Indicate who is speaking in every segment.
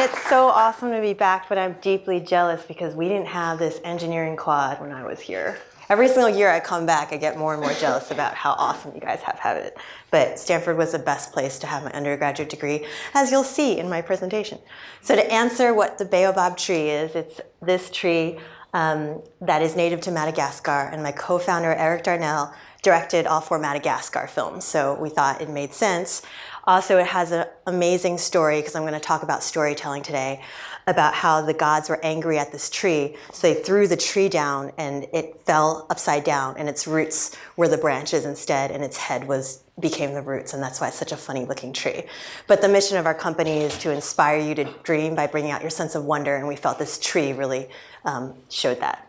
Speaker 1: It's so awesome to be back, but I'm deeply jealous because we didn't have this engineering quad when I was here. Every single year I come back, I get more and more jealous about how awesome you guys have it. But Stanford was the best place to have my undergraduate degree, as you'll see in my presentation. So to answer what the baobab tree is, it's this tree that is native to Madagascar, and my co-founder Eric Darnell directed all 4 Madagascar films, so we thought it made sense. Also, it has an amazing story, because I'm going to talk about storytelling today, about how the gods were angry at this tree, so they threw the tree down and it fell upside down, and its roots were the branches instead, and its head became the roots, and that's why it's such a funny looking tree. But the mission of our company is to inspire you to dream by bringing out your sense of wonder, and we felt this tree really showed that.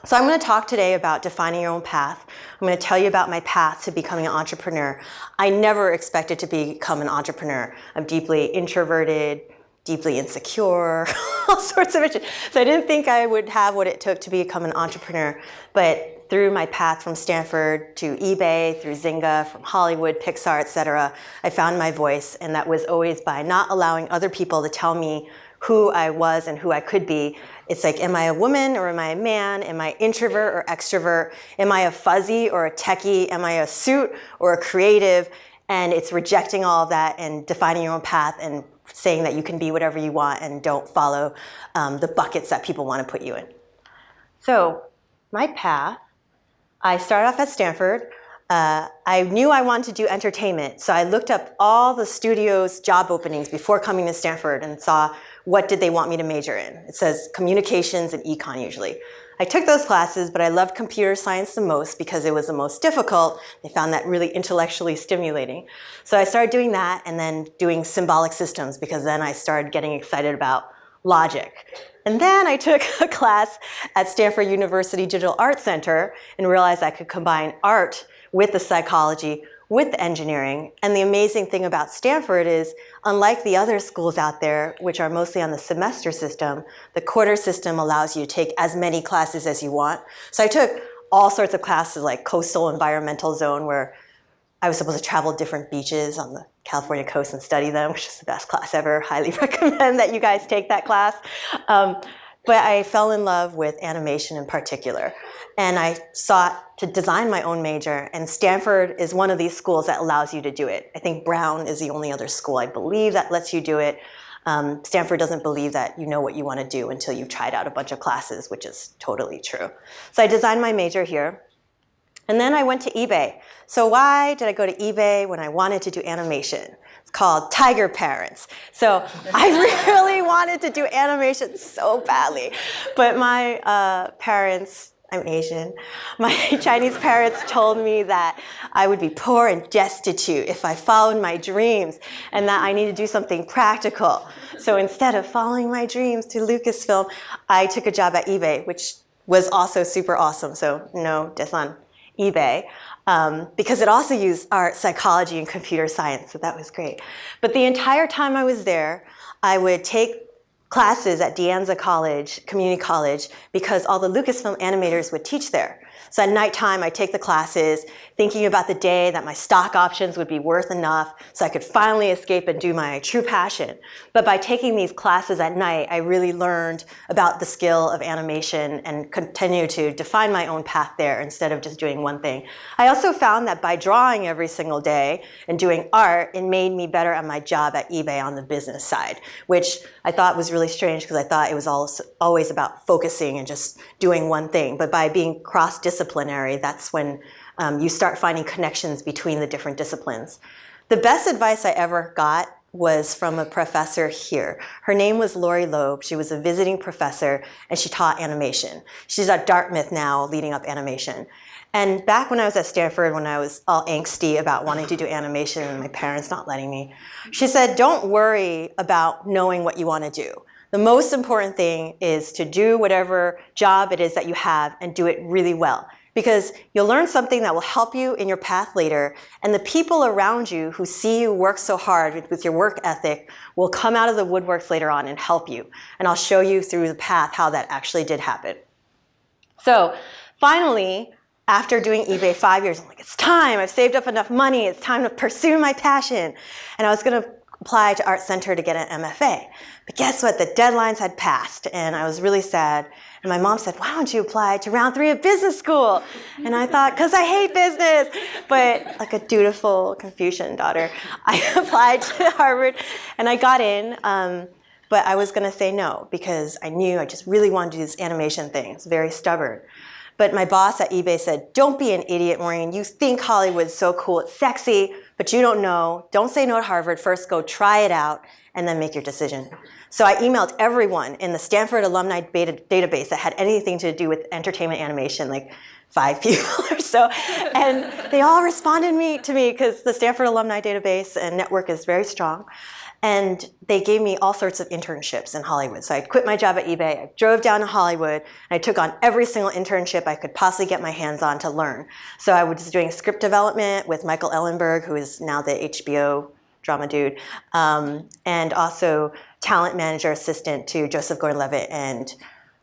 Speaker 1: So I'm going to talk today about defining your own path. I'm going to tell you about my path to becoming an entrepreneur. I never expected to become an entrepreneur. I'm deeply introverted, deeply insecure, all sorts of issues. So I didn't think I would have what it took to become an entrepreneur. But through my path from Stanford to eBay, through Zynga, from Hollywood, Pixar, etc., I found my voice, and that was always by not allowing other people to tell me who I was and who I could be. It's like, am I a woman or am I a man? Am I introvert or extrovert? Am I a fuzzy or a techie? Am I a suit or a creative? And it's rejecting all of that and defining your own path and saying that you can be whatever you want and don't follow the buckets that people want to put you in. So my path, I started off at Stanford. I knew I wanted to do entertainment, so I looked up all the studios' job openings before coming to Stanford and saw what did they want me to major in. It says communications and econ usually. I took those classes, but I loved computer science the most because it was the most difficult. They found that really intellectually stimulating. So I started doing that and then doing symbolic systems, because then I started getting excited about logic. And then I took a class at Stanford University Digital Arts Center and realized I could combine art with the psychology, with the engineering. And the amazing thing about Stanford is, unlike the other schools out there, which are mostly on the semester system, the quarter system allows you to take as many classes as you want. So I took all sorts of classes like coastal environmental zone, where I was supposed to travel different beaches on the California coast and study them, which is the best class ever. Highly recommend that you guys take that class. But I fell in love with animation in particular. And I sought to design my own major. And Stanford is one of these schools that allows you to do it. I think Brown is the only other school, I believe, that lets you do it. Stanford doesn't believe that you know what you want to do until you've tried out a bunch of classes, which is totally true. So I designed my major here. And then I went to eBay. So why did I go to eBay when I wanted to do animation? It's called Tiger Parents. So I really wanted to do animation so badly. But my parents, I'm Asian, my Chinese parents told me that I would be poor and destitute if I followed my dreams, and that I need to do something practical. So instead of following my dreams to Lucasfilm, I took a job at eBay, which was also super awesome. So no, desan eBay, because it also used art, psychology, and computer science, so that was great. But the entire time I was there, I would take classes at De Anza College, community college, because all the Lucasfilm animators would teach there. So at nighttime, I'd take the classes, thinking about the day that my stock options would be worth enough so I could finally escape and do my true passion. But by taking these classes at night, I really learned about the skill of animation and continued to define my own path there instead of just doing one thing. I also found that by drawing every single day and doing art, it made me better at my job at eBay on the business side, which I thought was really strange because I thought it was always about focusing and just doing one thing. But by being cross-disciplinary, that's when you start finding connections between the different disciplines. The best advice I ever got was from a professor here. Her name was Lori Loeb. She was a visiting professor, and she taught animation. She's at Dartmouth now, leading up animation. And back when I was at Stanford, when I was all angsty about wanting to do animation and my parents not letting me, she said, don't worry about knowing what you want to do. The most important thing is to do whatever job it is that you have and do it really well. Because you'll learn something that will help you in your path later, and the people around you who see you work so hard with your work ethic will come out of the woodworks later on and help you. And I'll show you through the path how that actually did happen. So finally, after doing eBay 5 years, I'm like, it's time. I've saved up enough money. It's time to pursue my passion. And I was going to apply to Art Center to get an MFA. But guess what? The deadlines had passed, and I was really sad. And my mom said, why don't you apply to round 3 of business school? And I thought, because I hate business. But like a dutiful Confucian daughter, I applied to Harvard, and I got in. But I was going to say no, because I knew I just really wanted to do this animation thing. It's very stubborn. But my boss at eBay said, don't be an idiot, Maureen. You think Hollywood's so cool, it's sexy, but you don't know. Don't say no to Harvard. First, go try it out, and then make your decision. So I emailed everyone in the Stanford alumni database that had anything to do with entertainment animation, like 5 people or so. And they all responded to me because the Stanford alumni database and network is very strong. And they gave me all sorts of internships in Hollywood. So I quit my job at eBay, I drove down to Hollywood, and I took on every single internship I could possibly get my hands on to learn. So I was doing script development with Michael Ellenberg, who is now the HBO drama dude, and also talent manager assistant to Joseph Gordon-Levitt and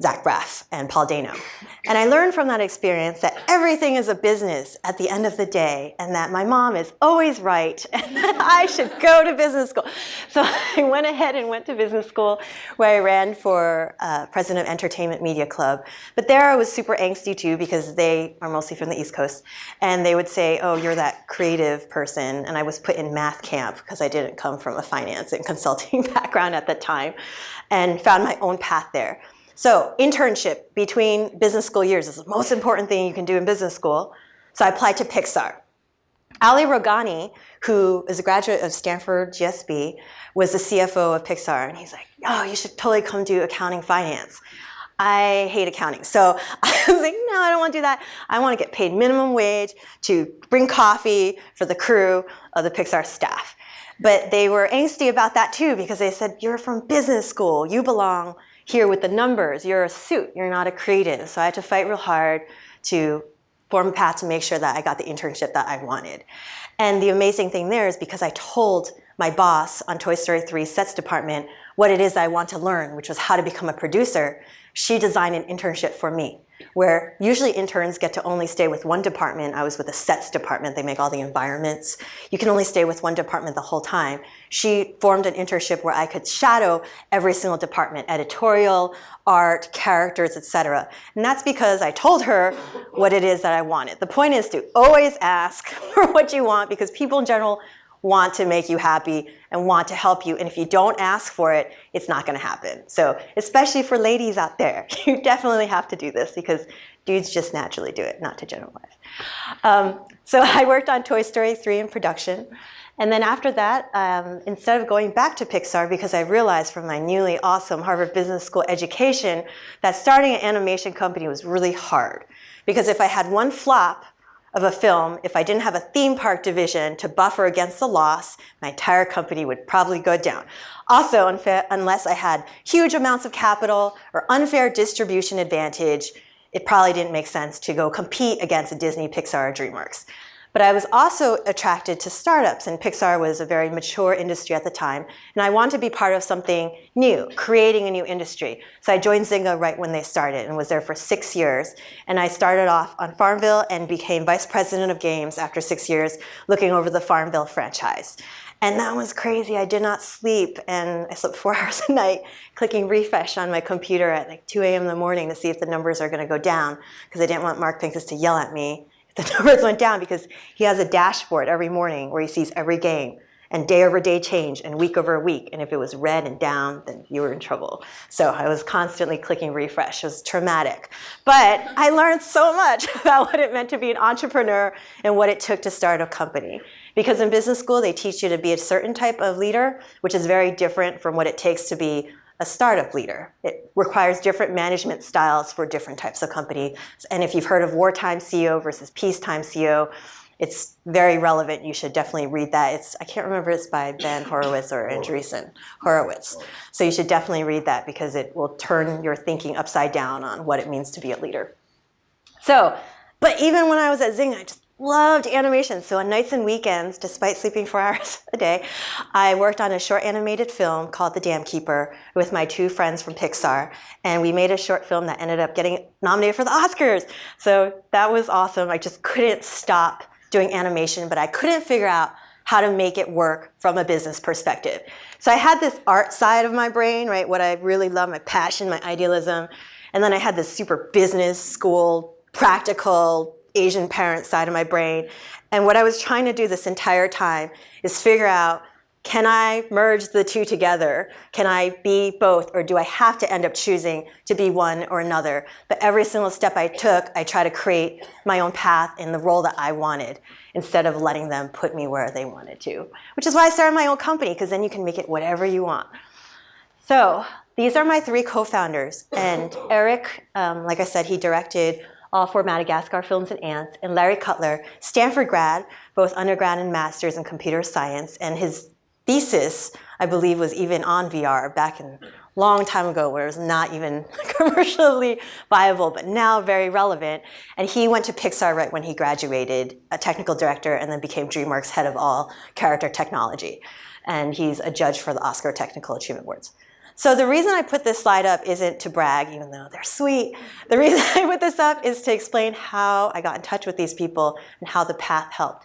Speaker 1: Zach Braff and Paul Dano. And I learned from that experience that everything is a business at the end of the day, and that my mom is always right, and that I should go to business school. So I went ahead and went to business school, where I ran for president of Entertainment Media Club. But there I was super angsty too, because they are mostly from the East Coast, and they would say, oh, you're that creative person. And I was put in math camp because I didn't come from a finance and consulting background at the time, and found my own path there. So internship between business school years is the most important thing you can do in business school. So I applied to Pixar. Ali Rogani, who is a graduate of Stanford GSB, was the CFO of Pixar. And he's like, oh, you should totally come do accounting finance. I hate accounting. So I was like, no, I don't want to do that. I want to get paid minimum wage to bring coffee for the crew of the Pixar staff. But they were angsty about that too, because they said, you're from business school. You belong here with the numbers. You're a suit. You're not a creative. So I had to fight real hard to form a path to make sure that I got the internship that I wanted. And the amazing thing there is because I told my boss on Toy Story 3 sets department what it is I want to learn, which was how to become a producer, she designed an internship for me, where usually interns get to only stay with one department. I was with the sets department. They make all the environments. You can only stay with one department the whole time. She formed an internship where I could shadow every single department, editorial, art, characters, etc. And that's because I told her what it is that I wanted. The point is to always ask for what you want, because people in general want to make you happy and want to help you. And if you don't ask for it, it's not going to happen. So especially for ladies out there, you definitely have to do this, because dudes just naturally do it, not to generalize. So I worked on Toy Story 3 in production. And then after that, instead of going back to Pixar, because I realized from my newly awesome Harvard Business School education that starting an animation company was really hard. Because if I had one flop of a film, if I didn't have a theme park division to buffer against the loss, my entire company would probably go down. Also, unless I had huge amounts of capital or unfair distribution advantage, it probably didn't make sense to go compete against a Disney, Pixar, or DreamWorks. But I was also attracted to startups, and Pixar was a very mature industry at the time, and I wanted to be part of something new, creating a new industry. So I joined Zynga right when they started and was there for 6 years. And I started off on Farmville and became vice president of games after 6 years, looking over the Farmville franchise. And that was crazy. I did not sleep, and I slept 4 hours a night, clicking refresh on my computer at like 2 a.m. in the morning to see if the numbers are going to go down, because I didn't want Mark Pincus to yell at me if the numbers went down, because he has a dashboard every morning where he sees every game and day over day change and week over week. And if it was red and down, then you were in trouble. So I was constantly clicking refresh. It was traumatic. But I learned so much about what it meant to be an entrepreneur and what it took to start a company. Because in business school, they teach you to be a certain type of leader, which is very different from what it takes to be a startup leader. It requires different management styles for different types of companies. And if you've heard of wartime CEO versus peacetime CEO, it's very relevant. You should definitely read that. I can't remember if it's by Ben Horowitz or Andreessen Horowitz. So you should definitely read that, because it will turn your thinking upside down on what it means to be a leader. But even when I was at Zynga, I just loved animation. So on nights and weekends, despite sleeping 4 hours a day, I worked on a short animated film called The Dam Keeper with my 2 friends from Pixar. And we made a short film that ended up getting nominated for the Oscars. So that was awesome. I just couldn't stop doing animation, but I couldn't figure out how to make it work from a business perspective. So I had this art side of my brain, right? What I really love, my passion, my idealism. And then I had this super business school, practical Asian parent side of my brain. And what I was trying to do this entire time is figure out, can I merge the two together? Can I be both, or do I have to end up choosing to be one or another? But every single step I took, I try to create my own path in the role that I wanted, instead of letting them put me where they wanted to. Which is why I started my own company, because then you can make it whatever you want. So these are my 3 co-founders. And Eric, like I said, he directed all 4 Madagascar films and Ants. And Larry Cutler, Stanford grad, both undergrad and master's in computer science. And his thesis, I believe, was even on VR back in a long time ago, where it was not even commercially viable, but now very relevant. And he went to Pixar right when he graduated, a technical director, and then became DreamWorks head of all character technology. And he's a judge for the Oscar Technical Achievement Awards. So the reason I put this slide up isn't to brag, even though they're sweet. The reason I put this up is to explain how I got in touch with these people and how the path helped.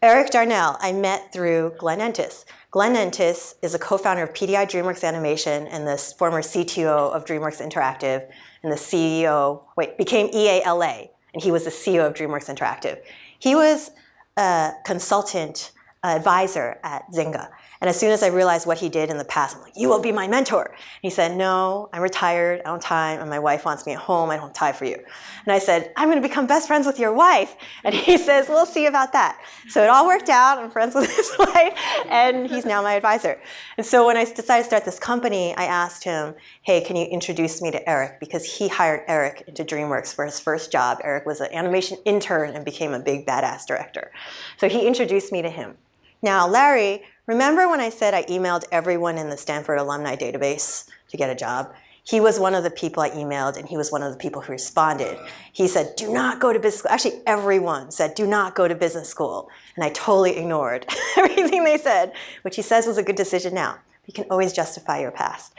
Speaker 1: Eric Darnell, I met through Glenn Entis. Glenn Entis is a co-founder of PDI DreamWorks Animation and the former CTO of DreamWorks Interactive, and the CEO, became EALA, and he was the CEO of DreamWorks Interactive. He was a consultant advisor at Zynga. And as soon as I realized what he did in the past, I'm like, you will be my mentor. And he said, no, I'm retired, I don't have time, and my wife wants me at home, I don't have time for you. And I said, I'm gonna become best friends with your wife. And he says, we'll see about that. So it all worked out, I'm friends with his wife, and he's now my advisor. And so when I decided to start this company, I asked him, hey, can you introduce me to Eric? Because he hired Eric into DreamWorks for his first job. Eric was an animation intern and became a big badass director. So he introduced me to him. Now, Larry, remember when I said I emailed everyone in the Stanford alumni database to get a job? He was one of the people I emailed, and he was one of the people who responded. He said, do not go to business school. Actually, everyone said, do not go to business school. And I totally ignored everything they said, which he says was a good decision now. You can always justify your past.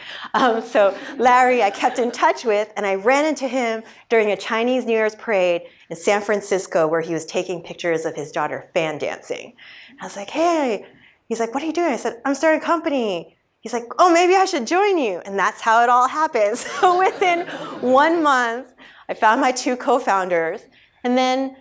Speaker 1: So Larry, I kept in touch with, and I ran into him during a Chinese New Year's parade in San Francisco, where he was taking pictures of his daughter fan dancing. I was like, hey. He's like, what are you doing? I said, I'm starting a company. He's like, oh, maybe I should join you. And that's how it all happened. So within 1 month, I found my 2 co-founders. And then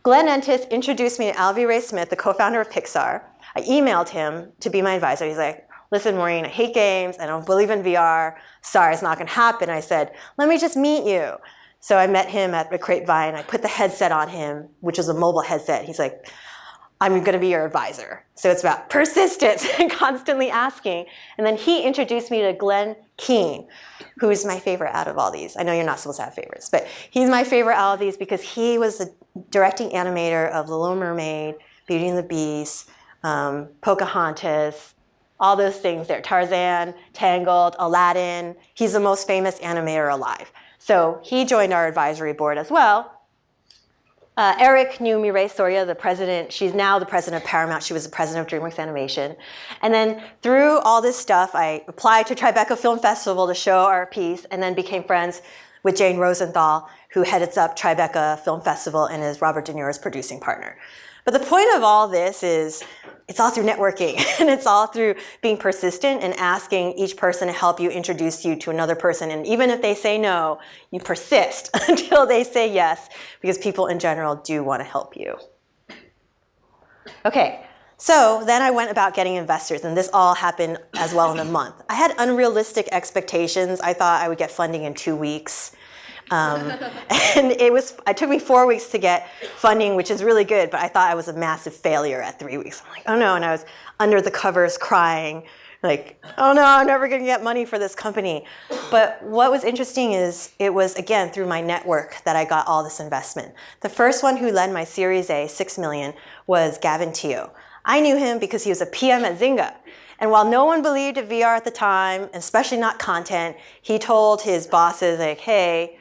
Speaker 1: Glenn Entis introduced me to Alvy Ray Smith, the co-founder of Pixar. I emailed him to be my advisor. He's like, listen, Maureen, I hate games. I don't believe in VR. Sorry, it's not going to happen. I said, let me just meet you. So I met him at the Grapevine. I put the headset on him, which was a mobile headset. He's like, I'm going to be your advisor. So it's about persistence and constantly asking. And then he introduced me to Glenn Keane, who is my favorite out of all these. I know you're not supposed to have favorites, but he's my favorite out of these because he was the directing animator of The Little Mermaid, Beauty and the Beast, Pocahontas, all those things there. Tarzan, Tangled, Aladdin. He's the most famous animator alive. So he joined our advisory board as well. Eric knew Mireille Soria, the president. She's now the president of Paramount. She was the president of DreamWorks Animation. And then through all this stuff, I applied to Tribeca Film Festival to show our piece, and then became friends with Jane Rosenthal, who heads up Tribeca Film Festival and is Robert De Niro's producing partner. But the point of all this is it's all through networking, and it's all through being persistent and asking each person to help you introduce you to another person. And even if they say no, you persist until they say yes, because people in general do want to help you. Okay, so then I went about getting investors, and this all happened as well in a month. I had unrealistic expectations. I thought I would get funding in 2 weeks. And it took me 4 weeks to get funding, which is really good, but I thought I was a massive failure at 3 weeks. I'm like, oh no, and I was under the covers crying, like, oh no, I'm never gonna get money for this company. But what was interesting is it was, again, through my network that I got all this investment. The first one who led my Series A, $6 million, was Gavin Teo. I knew him because he was a PM at Zynga. And while no one believed in VR at the time, especially not content, he told his bosses, like, hey,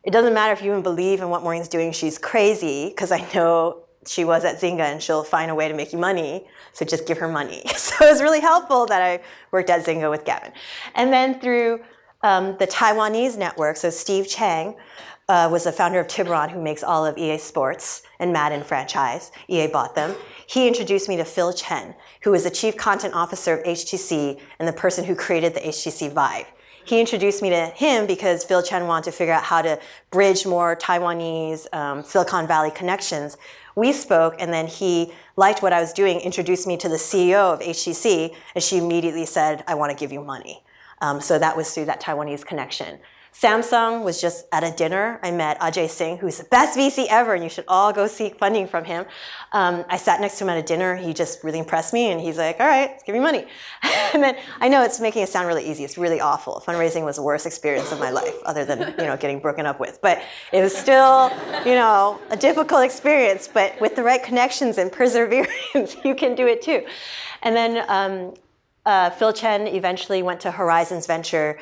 Speaker 1: it doesn't matter if you even believe in what Maureen's doing, she's crazy, because I know she was at Zynga and she'll find a way to make you money, so just give her money. So it was really helpful that I worked at Zynga with Gavin. And then through the Taiwanese network, so Steve Chang, was the founder of Tiburon, who makes all of EA Sports and Madden franchise. EA bought them. He introduced me to Phil Chen, who is the chief content officer of HTC and the person who created the HTC Vive. He introduced me to him because Phil Chen wanted to figure out how to bridge more Taiwanese Silicon Valley connections. We spoke, and then he liked what I was doing, introduced me to the CEO of HTC, and she immediately said, I want to give you money. So that was through that Taiwanese connection. Samsung was just at a dinner. I met Ajay Singh, who's the best VC ever, and you should all go seek funding from him. I sat next to him at a dinner. He just really impressed me, and he's like, all right, let's give me money. And then I know it's making it sound really easy. It's really awful. Fundraising was the worst experience of my life, other than getting broken up with. But it was still a difficult experience. But with the right connections and perseverance, you can do it too. And then Phil Chen eventually went to Horizons Venture,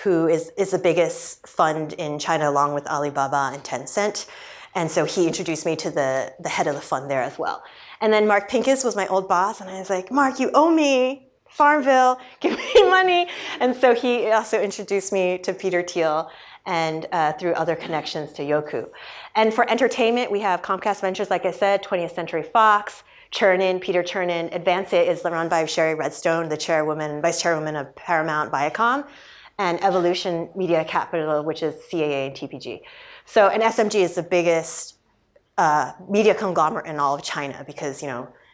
Speaker 1: who is the biggest fund in China, along with Alibaba and Tencent. And so he introduced me to the head of the fund there as well. And then Mark Pincus was my old boss, and I was like, Mark, you owe me, Farmville, give me money. And so he also introduced me to Peter Thiel, and through other connections to Youku. And for entertainment, we have Comcast Ventures, like I said, 20th Century Fox, Peter Chernin. Advanceit is run by Sherry Redstone, the vice chairwoman of Paramount Viacom, and Evolution Media Capital, which is CAA and TPG. So, and SMG is the biggest media conglomerate in all of China because,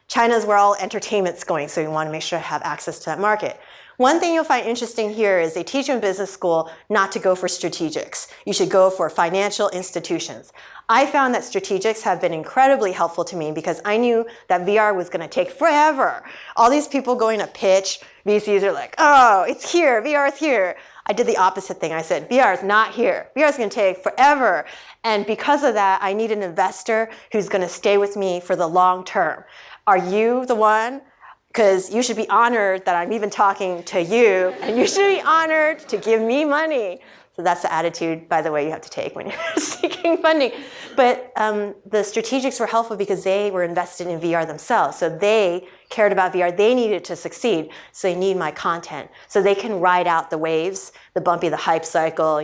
Speaker 1: China is where all entertainment's going, so you want to make sure to have access to that market. One thing you'll find interesting here is they teach you in business school not to go for strategics. You should go for financial institutions. I found that strategics have been incredibly helpful to me because I knew that VR was going to take forever. All these people going to pitch, VCs are like, oh, it's here, VR is here. I did the opposite thing. I said, VR is not here. VR is going to take forever. And because of that, I need an investor who's going to stay with me for the long term. Are you the one? Because you should be honored that I'm even talking to you, and you should be honored to give me money. So that's the attitude, by the way, you have to take when you're seeking funding. But the strategics were helpful because they were invested in VR themselves. So they cared about VR. They needed to succeed. So they need my content. So they can ride out the waves, the bumpy, the hype cycle,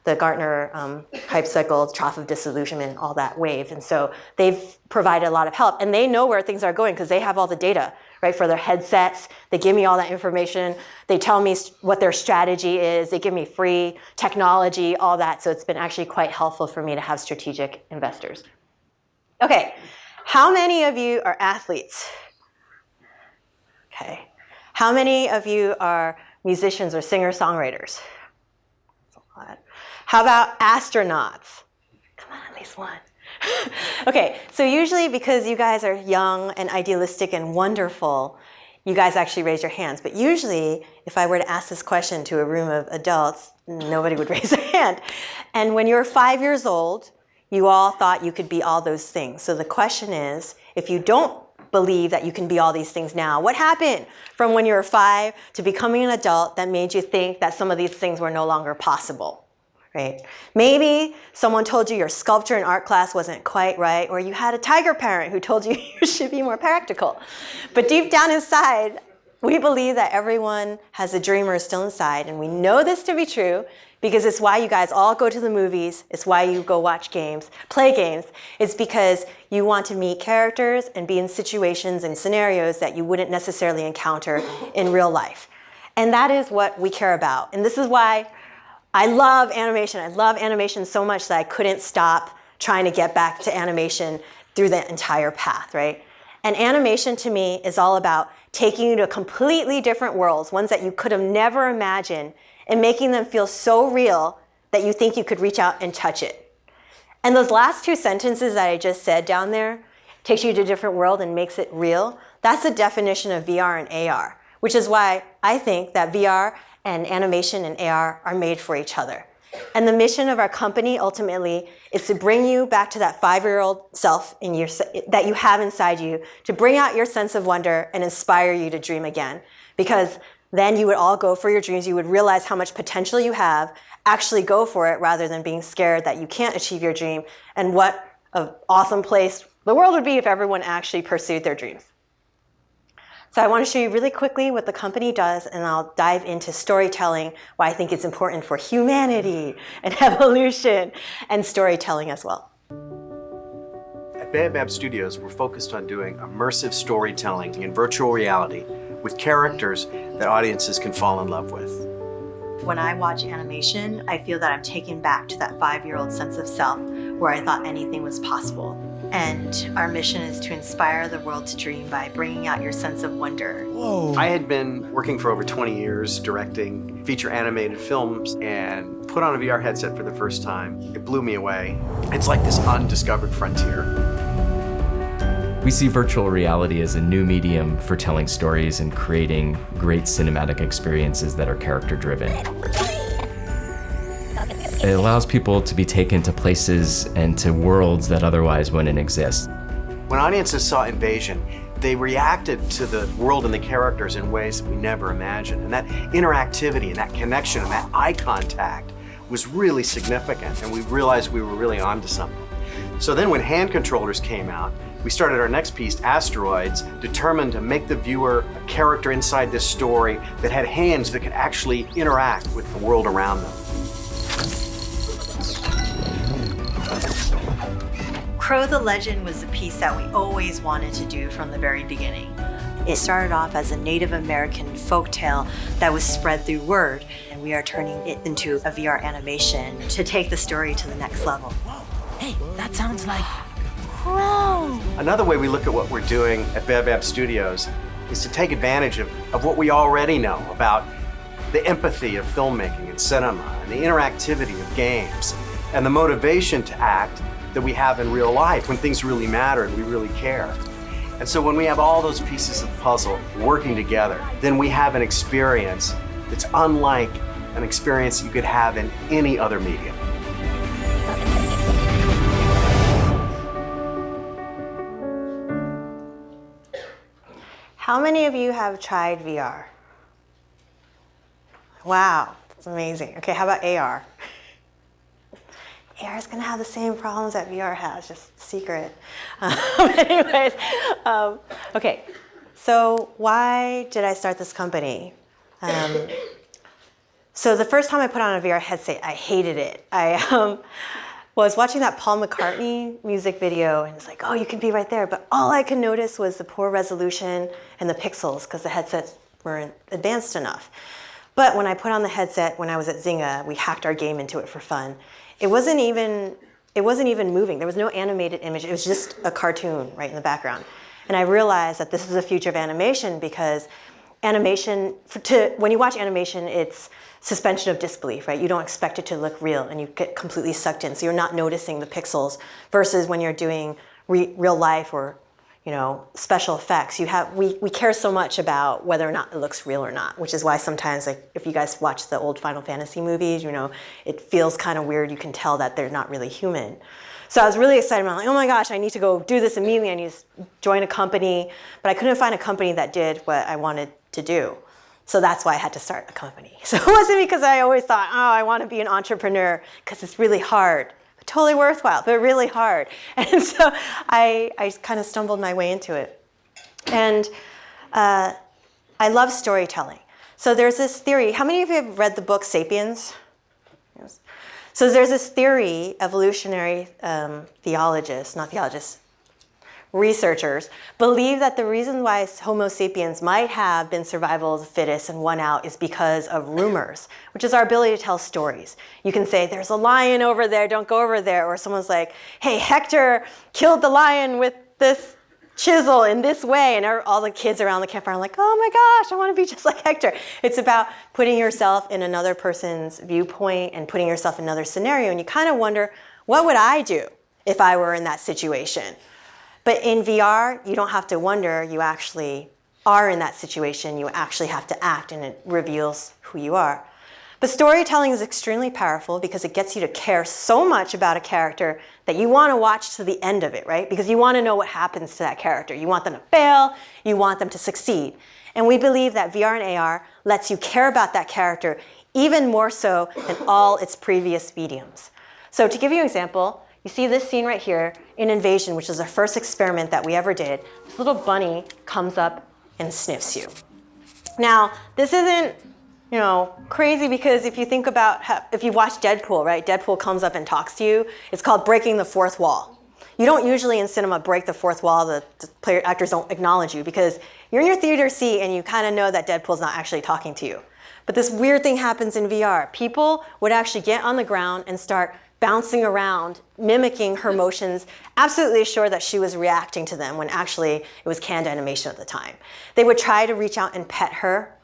Speaker 1: the Gartner hype cycle, trough of disillusionment, all that wave. And so they've provided a lot of help. And they know where things are going because they have all the data, right, for their headsets. They give me all that information. They tell me what their strategy is. They give me free technology, all that. So it's been actually quite helpful for me to have strategic investors. Okay, how many of you are athletes? Okay. How many of you are musicians or singer-songwriters? That's a lot. How about astronauts? Come on, at least one. Okay, so usually because you guys are young and idealistic and wonderful, you guys actually raise your hands. But usually, if I were to ask this question to a room of adults, nobody would raise a hand. And when you were 5 years old, you all thought you could be all those things. So the question is, if you don't believe that you can be all these things now, what happened from when you were 5 to becoming an adult that made you think that some of these things were no longer possible? Right? Maybe someone told you your sculpture and art class wasn't quite right, or you had a tiger parent who told you you should be more practical. But deep down inside, we believe that everyone has a dreamer still inside, and we know this to be true because it's why you guys all go to the movies, it's why you go watch games, play games. It's because you want to meet characters and be in situations and scenarios that you wouldn't necessarily encounter in real life. And that is what we care about. And this is why I love animation. I love animation so much that I couldn't stop trying to get back to animation through the entire path, right? And animation to me is all about taking you to completely different worlds, ones that you could have never imagined, and making them feel so real that you think you could reach out and touch it. And those last two sentences that I just said down there, takes you to a different world and makes it real, that's the definition of VR and AR, which is why I think that VR and animation and AR are made for each other. And the mission of our company ultimately is to bring you back to that 5-year-old self that you have inside you, to bring out your sense of wonder and inspire you to dream again. Because then you would all go for your dreams, you would realize how much potential you have, actually go for it rather than being scared that you can't achieve your dream, and what an awesome place the world would be if everyone actually pursued their dreams. So I want to show you really quickly what the company does, and I'll dive into storytelling, why I think it's important for humanity and evolution and storytelling as well.
Speaker 2: At Baobab Studios, we're focused on doing immersive storytelling in virtual reality with characters that audiences can fall in love with.
Speaker 1: When I watch animation, I feel that I'm taken back to that 5-year-old sense of self where I thought anything was possible. And our mission is to inspire the world to dream by bringing out your sense of wonder.
Speaker 2: Whoa. I had been working for over 20 years directing feature animated films and put on a VR headset for the first time. It blew me away. It's like this undiscovered frontier.
Speaker 3: We see virtual reality as a new medium for telling stories and creating great cinematic experiences that are character-driven. It allows people to be taken to places and to worlds that otherwise wouldn't exist.
Speaker 2: When audiences saw Invasion, they reacted to the world and the characters in ways that we never imagined. And that interactivity and that connection and that eye contact was really significant, and we realized we were really onto something. So then when hand controllers came out, we started our next piece, Asteroids, determined to make the viewer a character inside this story that had hands that could actually interact with the world around them.
Speaker 1: Crow the Legend was a piece that we always wanted to do from the very beginning. It started off as a Native American folktale that was spread through word, and we are turning it into a VR animation to take the story to the next level.
Speaker 4: Hey, that sounds like Crow.
Speaker 2: Another way we look at what we're doing at Baobab Studios is to take advantage of what we already know about the empathy of filmmaking and cinema and the interactivity of games and the motivation to act that we have in real life when things really matter and we really care. And so when we have all those pieces of the puzzle working together, then we have an experience that's unlike an experience you could have in any other medium.
Speaker 1: How many of you have tried VR? Wow, that's amazing. Okay, how about AR? AR is going to have the same problems that VR has, just secret. Anyways, okay, so why did I start this company? So the first time I put on a VR headset, I hated it. I was watching that Paul McCartney music video, and it's like, oh, you can be right there. But all I could notice was the poor resolution and the pixels because the headsets weren't advanced enough. But when I put on the headset, when I was at Zynga, we hacked our game into it for fun. It wasn't even moving. There was no animated image. It was just a cartoon right in the background. And I realized that this is the future of animation because animation, when you watch animation, it's suspension of disbelief, right? You don't expect it to look real and you get completely sucked in. So you're not noticing the pixels versus when you're doing real life or special effects. We care so much about whether or not it looks real or not, which is why sometimes, like, if you guys watch the old Final Fantasy movies, it feels kind of weird. You can tell that they're not really human. So I was really excited. I'm like, oh my gosh, I need to go do this immediately. I need to join a company, but I couldn't find a company that did what I wanted to do. So that's why I had to start a company. So it wasn't because I always thought, oh, I want to be an entrepreneur, because it's really hard. Totally worthwhile, but really hard. And so I kind of stumbled my way into it. And I love storytelling. So there's this theory. How many of you have read the book Sapiens? Yes. So there's this theory, evolutionary researchers believe that the reason why Homo sapiens might have been survival of the fittest and won out is because of rumors, which is our ability to tell stories. You can say, there's a lion over there, don't go over there. Or someone's like, hey, Hector killed the lion with this chisel in this way. And all the kids around the campfire are like, oh my gosh, I want to be just like Hector. It's about putting yourself in another person's viewpoint and putting yourself in another scenario. And you kind of wonder, what would I do if I were in that situation? But in VR, you don't have to wonder. You actually are in that situation. You actually have to act, and it reveals who you are. But storytelling is extremely powerful because it gets you to care so much about a character that you want to watch to the end of it, right? Because you want to know what happens to that character. You want them to fail. You want them to succeed. And we believe that VR and AR lets you care about that character even more so than all its previous mediums. So to give you an example, you see this scene right here in Invasion, which is our first experiment that we ever did. This little bunny comes up and sniffs you. Now, this isn't, crazy, because if you think about if you watch Deadpool, right? Deadpool comes up and talks to you. It's called breaking the fourth wall. You don't usually in cinema break the fourth wall. The actors don't acknowledge you because you're in your theater seat and you kind of know that Deadpool's not actually talking to you. But this weird thing happens in VR. People would actually get on the ground and start bouncing around, mimicking her motions, absolutely sure that she was reacting to them when actually it was canned animation at the time. They would try to reach out and pet her.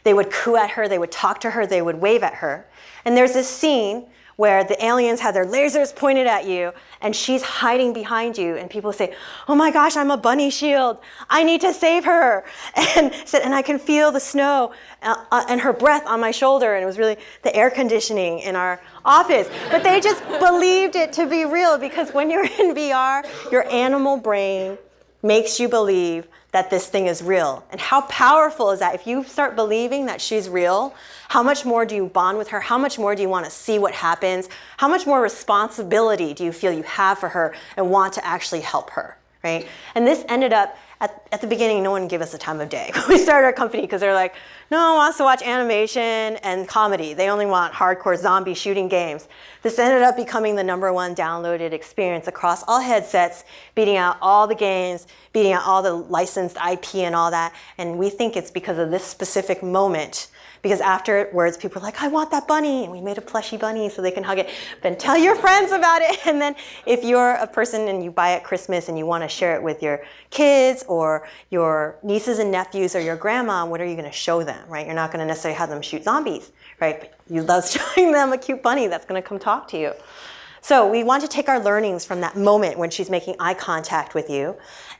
Speaker 1: They would coo at her. They would talk to her. They would wave at her. And there's this scene where the aliens have their lasers pointed at you and she's hiding behind you, and people say, oh my gosh, I'm a bunny shield. I need to save her. And I can feel the snow and her breath on my shoulder, and it was really the air conditioning in our office. But they just believed it to be real, because when you're in VR, your animal brain makes you believe that this thing is real. And how powerful is that? If you start believing that she's real, how much more do you bond with her? How much more do you want to see what happens? How much more responsibility do you feel you have for her and want to actually help her, right? And this ended up, at the beginning, no one gave us a time of day. We started our company because they're like, no one wants to watch animation and comedy. They only want hardcore zombie shooting games. This ended up becoming the #1 downloaded experience across all headsets, beating out all the games, beating out all the licensed IP and all that. And we think it's because of this specific moment. Because afterwards, people are like, I want that bunny. And we made a plushy bunny so they can hug it. Then tell your friends about it. And then if you're a person and you buy it at Christmas and you want to share it with your kids or your nieces and nephews or your grandma, what are you going to show them, right? You're not going to necessarily have them shoot zombies, right? But you love showing them a cute bunny that's going to come talk to you. So we want to take our learnings from that moment when she's making eye contact with you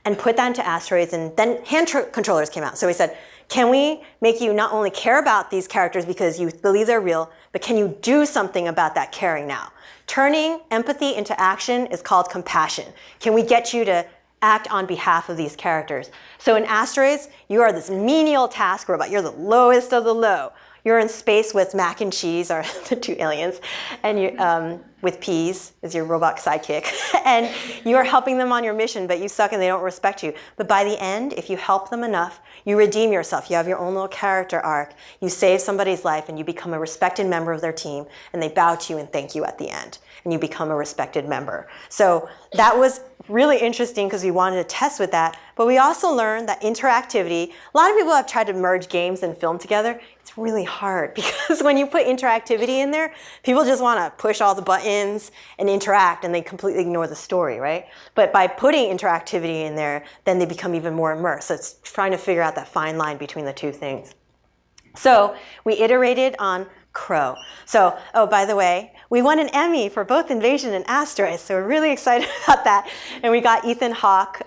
Speaker 1: and put that into asteroids. And then hand controllers came out. So we said, can we make you not only care about these characters because you believe they're real, but can you do something about that caring now? Turning empathy into action is called compassion. Can we get you to act on behalf of these characters? So in Asteroids, you are this menial task robot. You're the lowest of the low. You're in space with Mac and Cheese, or the two aliens, and you, with Peas as your robot sidekick. And you're helping them on your mission, but you suck and they don't respect you. But by the end, if you help them enough, you redeem yourself. You have your own little character arc. You save somebody's life and you become a respected member of their team, and they bow to you and thank you at the end. And you become a respected member. So that was really interesting because we wanted to test with that. But we also learned that interactivity, a lot of people have tried to merge games and film together. It's really hard because when you put interactivity in there, people just want to push all the buttons and interact, and they completely ignore the story, right? But by putting interactivity in there, then they become even more immersed. So it's trying to figure out that fine line between the two things. So we iterated on Crow. So, oh, by the way, we won an Emmy for both Invasion and Asteroids, so we're really excited about that. And we got Ethan Hawke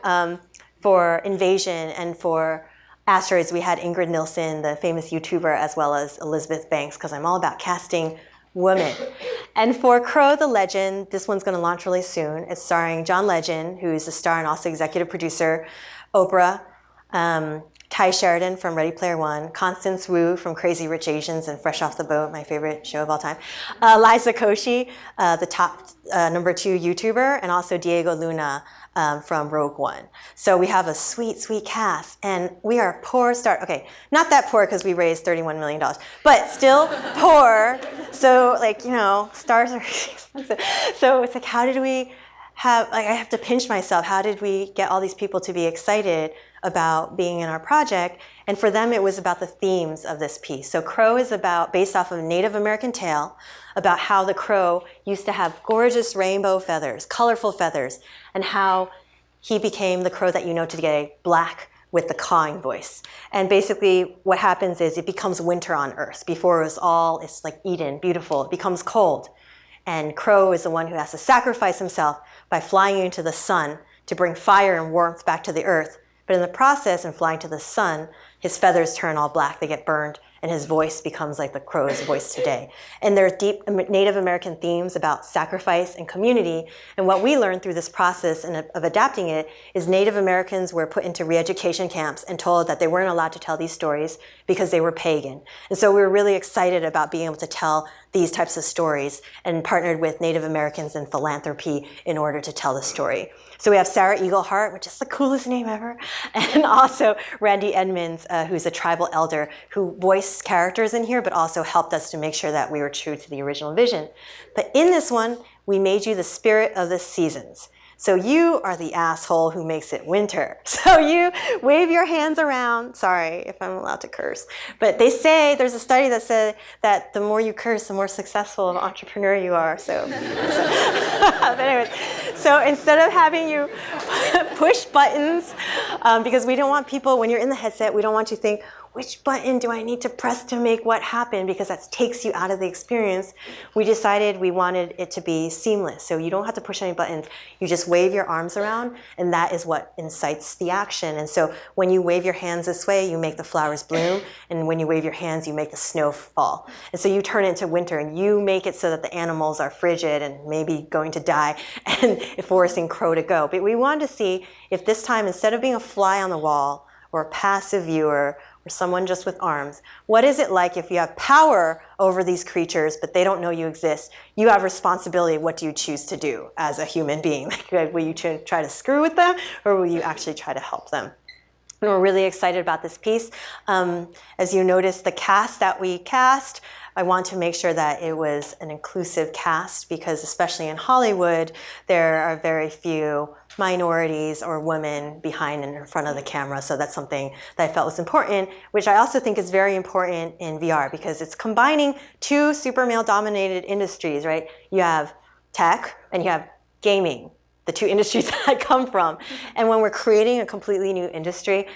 Speaker 1: for Invasion, and for Asteroids, we had Ingrid Nilsson, the famous YouTuber, as well as Elizabeth Banks, because I'm all about casting women. And for Crow the Legend, this one's going to launch really soon. It's starring John Legend, who's a star and also executive producer, Oprah, Ty Sheridan from Ready Player One, Constance Wu from Crazy Rich Asians and Fresh Off the Boat, my favorite show of all time, Liza Koshy, the top #2 YouTuber, and also Diego Luna from Rogue One. So we have a sweet, sweet cast, and we are poor start. Okay, not that poor because we raised $31 million, but still poor. So stars are expensive. So it's like, how did we have, I have to pinch myself. How did we get all these people to be excited about being in our project? And for them, it was about the themes of this piece. So Crow is based off of a Native American tale about how the crow used to have gorgeous rainbow feathers, colorful feathers, and how he became the crow that you know today, black with the cawing voice. And basically what happens is it becomes winter on Earth. Before it was it's like Eden, beautiful. It becomes cold. And Crow is the one who has to sacrifice himself by flying into the sun to bring fire and warmth back to the earth. But in the process, in flying to the sun, his feathers turn all black, they get burned, and his voice becomes like the crow's voice today. And there are deep Native American themes about sacrifice and community. And what we learned through this process of adapting it is Native Americans were put into re-education camps and told that they weren't allowed to tell these stories because they were pagan. And so we were really excited about being able to tell these types of stories and partnered with Native Americans and philanthropy in order to tell the story. So we have Sarah Eaglehart, which is the coolest name ever, and also Randy Edmonds, who's a tribal elder who voiced characters in here, but also helped us to make sure that we were true to the original vision. But in this one, we made you the spirit of the seasons. So you are the asshole who makes it winter. So you wave your hands around. Sorry if I'm allowed to curse. But they say, there's a study that said that the more you curse, the more successful of an entrepreneur you are. So, but anyways, so instead of having you push buttons, because we don't want people, when you're in the headset, we don't want you to think, which button do I need to press to make what happen? Because that takes you out of the experience. We decided we wanted it to be seamless. So you don't have to push any buttons. You just wave your arms around, and that is what incites the action. And so when you wave your hands this way, you make the flowers bloom. And when you wave your hands, you make the snow fall. And so you turn it into winter, and you make it so that the animals are frigid and maybe going to die and forcing Crow to go. But we wanted to see if this time, instead of being a fly on the wall or a passive viewer, or someone just with arms, what is it like if you have power over these creatures, but they don't know you exist? You have responsibility. What do you choose to do as a human being? Will you try to screw with them, or will you actually try to help them? And we're really excited about this piece. As you notice, the cast that we cast, I want to make sure that it was an inclusive cast, because especially in Hollywood, there are very few minorities or women behind and in front of the camera. So that's something that I felt was important, which I also think is very important in VR, because it's combining two super male-dominated industries, right? You have tech and you have gaming, the two industries that I come from. And when we're creating a completely new industry,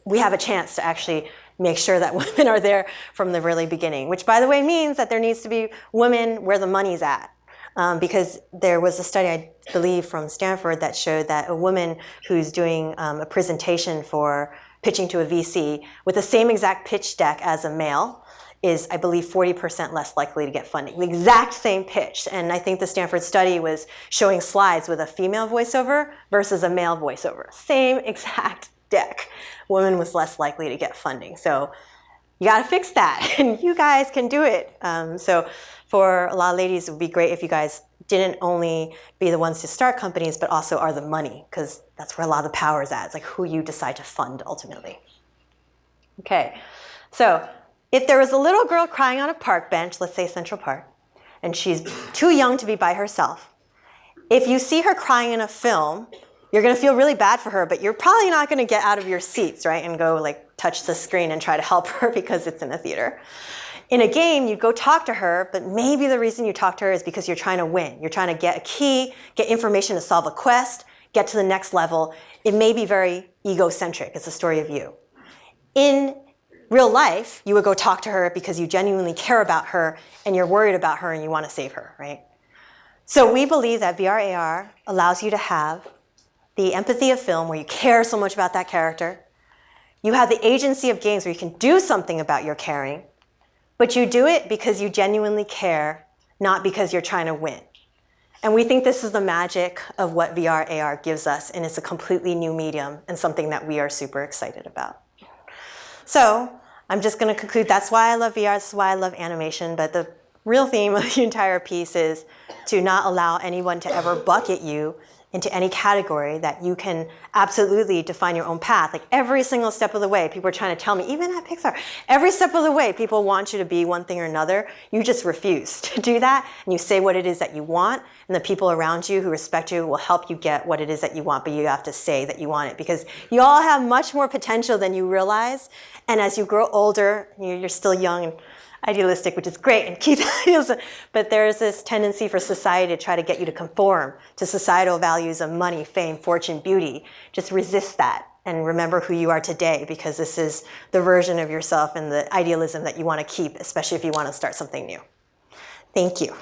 Speaker 1: we have a chance to actually make sure that women are there from the really beginning, which, by the way, means that there needs to be women where the money's at. Because there was a study, I believe, from Stanford that showed that a woman who's doing a presentation for pitching to a VC with the same exact pitch deck as a male is, I believe, 40% less likely to get funding. The exact same pitch. And I think the Stanford study was showing slides with a female voiceover versus a male voiceover. Same exact deck. Woman was less likely to get funding. So you got to fix that, and you guys can do it. So for a lot of ladies, it would be great if you guys didn't only be the ones to start companies, but also are the money, because that's where a lot of the power is at. It's like who you decide to fund ultimately. Okay, so if there was a little girl crying on a park bench, let's say Central Park, and she's too young to be by herself, if you see her crying in a film, you're going to feel really bad for her, but you're probably not going to get out of your seats, right, and go like touch the screen and try to help her because it's in a theater. In a game, you'd go talk to her, but maybe the reason you talk to her is because you're trying to win. You're trying to get a key, get information to solve a quest, get to the next level. It may be very egocentric. It's a story of you. In real life, you would go talk to her because you genuinely care about her and you're worried about her and you want to save her, right? So we believe that VR AR allows you to have the empathy of film where you care so much about that character. You have the agency of games where you can do something about your caring, but you do it because you genuinely care, not because you're trying to win. And we think this is the magic of what VR AR gives us, and it's a completely new medium and something that we are super excited about. So I'm just going to conclude. That's why I love VR. That's why I love animation. But the real theme of the entire piece is to not allow anyone to ever bucket you into any category, that you can absolutely define your own path. Like every single step of the way, people are trying to tell me, even at Pixar, every step of the way, people want you to be one thing or another. You just refuse to do that, and you say what it is that you want, and the people around you who respect you will help you get what it is that you want, but you have to say that you want it, because you all have much more potential than you realize, and as you grow older, you're still young and idealistic, which is great, and keep idealism, but there's this tendency for society to try to get you to conform to societal values of money, fame, fortune, beauty. Just resist that and remember who you are today, because this is the version of yourself and the idealism that you want to keep, especially if you want to start something new. Thank you.